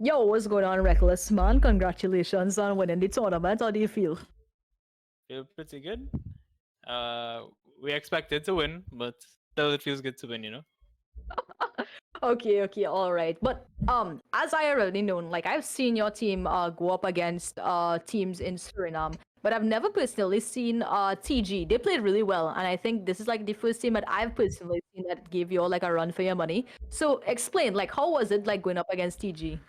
Yo, what's going on, Reckless man? Congratulations on winning the tournament. How do you feel? Feel pretty good. Uh, we expected to win, but still it feels good to win, you know? Okay, all right. But as I already known, like I've seen your team go up against teams in Suriname, but I've never personally seen TG. They played really well, and I think this is like the first team that I've personally seen that gave you all like a run for your money. So explain, like, how was it like going up against TG?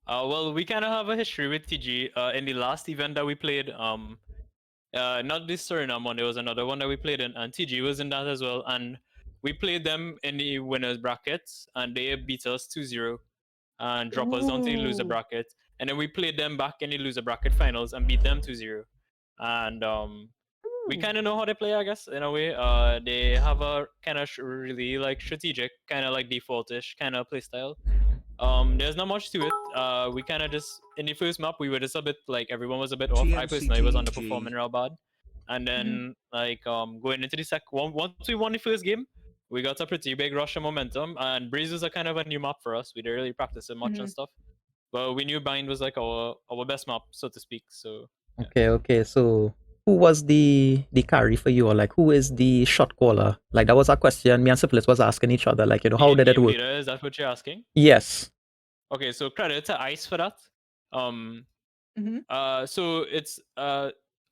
Well, we kind of have a history with TG. In the last event that we played, not this Suriname one, there was another one that we played in, and TG was in that as well. And we played them in the winners brackets, and they beat us 2-0 and drop us down to the loser Ooh. bracket. And then we played them back in the loser bracket finals and beat them 2-0. And we Ooh. kind of know how they play, I guess, in a way. They have a kind of really like strategic, kind of like defaultish kind of play style. There's not much to it. We kind of just in the first map we were just a bit like everyone was a bit off. I personally was underperforming real bad, and Mhm. then like going into the second one, once we won the first game, we got a pretty big rush of momentum. And Breeze was a kind of a new map for us. We didn't really practice it much and Mhm. stuff, but we knew Bind was like our best map, so to speak. So yeah. Okay. So who was the carry for you, or like who is the shot caller? Like that was a question me and Syphilis was asking each other. Like how The did it game work? leader, is that what you're asking? Yes. Okay, so credit to Ice for that. Um, Mhm. so it's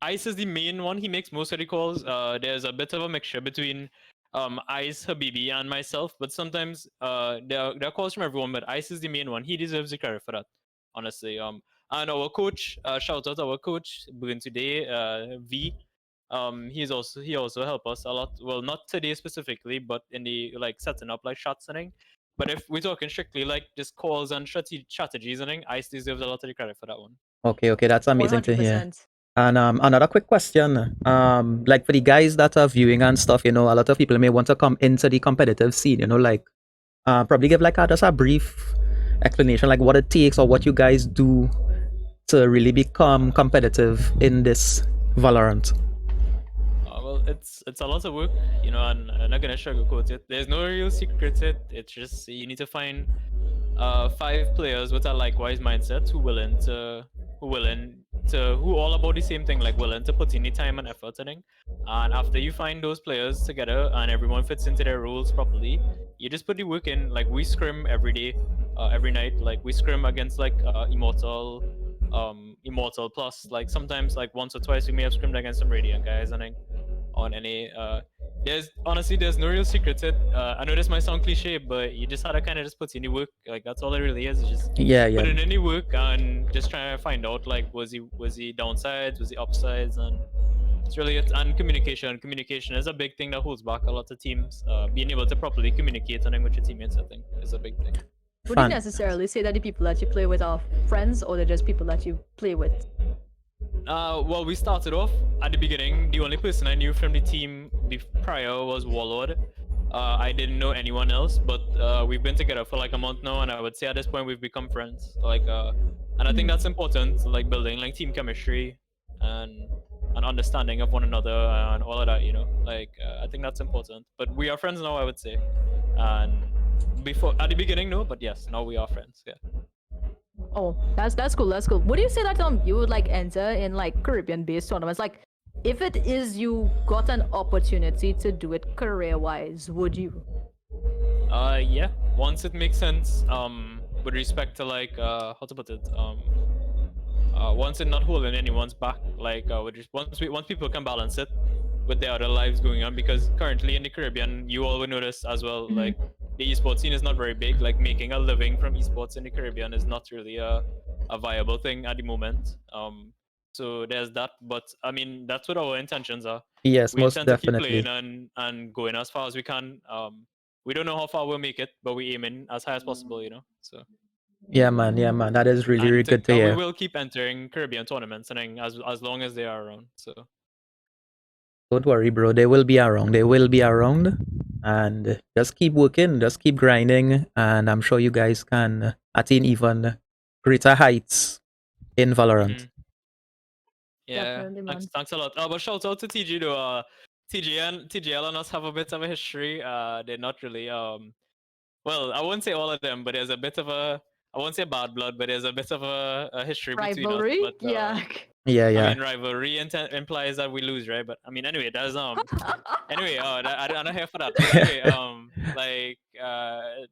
Ice is the main one. He makes most of the calls. There's a bit of a mixture between Ice, Habibi, and myself, but sometimes there are calls from everyone, but Ice is the main one. He deserves the credit for that, honestly. And our coach, shout out our coach, Burn today, V. He also helped us a lot. Well, not today specifically, but in the like setting up like shots and thing. But if we're talking strictly like just calls and strategies and thing, Ice deserves a lot of the credit for that one. Okay, that's amazing to hear. 100%. And another quick question. Like for the guys that are viewing and stuff, a lot of people may want to come into the competitive scene. Like probably give like just a brief explanation, like what it takes or what you guys do to really become competitive in this Valorant. Well, it's a lot of work, you know, and I'm not gonna sugarcoat it. There's no real secret to it. It's just you need to find 5 players with a likewise mindset who all about the same thing, like willing to put in the time and effort in. And after you find those players together and everyone fits into their roles properly, you just put the work in. Like we scrim every day, every night. Like we scrim against like Immortal plus. Like sometimes like once or twice we may have scrimmed against some Radiant guys and then on any there's no real secret to it. I know this might sound cliche, but you just had to kind of just put in the work. Like that's all it really is. Just Yeah. put in any work and just trying to find out like was he downsides, was he upsides, and it's really it. And communication is a big thing that holds back a lot of teams. Being able to properly communicate and with your teammates, I think, is a big thing. Would you Fun. necessarily say that the people that you play with are friends, or they're just people that you play with? Well, we started off at the beginning. The only person I knew from the team prior was Warlord. I didn't know anyone else, but we've been together for like a month now, and I would say at this point we've become friends. And I think that's important, like building like team chemistry and an understanding of one another and all of that. You know, I think that's important. But we are friends now, I would say. And before at the beginning, no, but yes, now we are friends. Yeah. Oh, that's cool. That's cool. Would you say that you would like enter in like Caribbean-based tournaments? Like, if it is you got an opportunity to do it career-wise, would you? Yeah. Once it makes sense. With respect to like how to put it. Once it not holding anyone's back, like once people can balance it with their other lives going on, because currently in the Caribbean, you all will notice as well, Mhm. like the esports scene is not very big. Like making a living from esports in the Caribbean is not really a viable thing at the moment. So there's that, but I mean that's what our intentions are. Yes, We most intend to keep playing definitely. and going as far as we can. We don't know how far we'll make it, but we aim in as high as possible, you know. So Yeah, man. That is really, really good to and we hear. will keep entering Caribbean tournaments and as long as they are around. So Don't worry, bro. They will be around. They will be around. And just keep working, just keep grinding. And I'm sure you guys can attain even greater heights in Valorant. mhm. Yeah, Definitely, thanks man. thanks a lot. But shout out to TG though. TGL and us have a bit of a history. They're not really well, I won't say all of them, but there's a bit of I won't say bad blood, but there's a bit of a history between us. Rivalry? But Yeah. Yeah, yeah. I mean, rivalry implies that we lose, right? But I mean, anyway, that's anyway, I'm not here for that. But anyway, like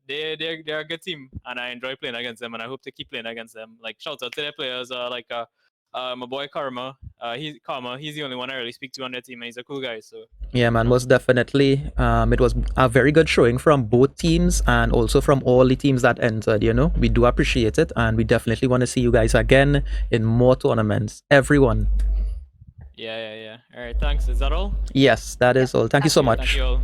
they're a good team, and I enjoy playing against them, and I hope to keep playing against them. Like shout out to their players, like my boy Karma. He's the only one I really speak to on their team, and he's a cool guy. So Yeah, man, most definitely. It was a very good showing from both teams and also from all the teams that entered, you know. We do appreciate it, and we definitely want to see you guys again in more tournaments. Everyone. yeah. All right, thanks. Is that all? Yes, that is all. Thank you so That's it. much. Thank you all.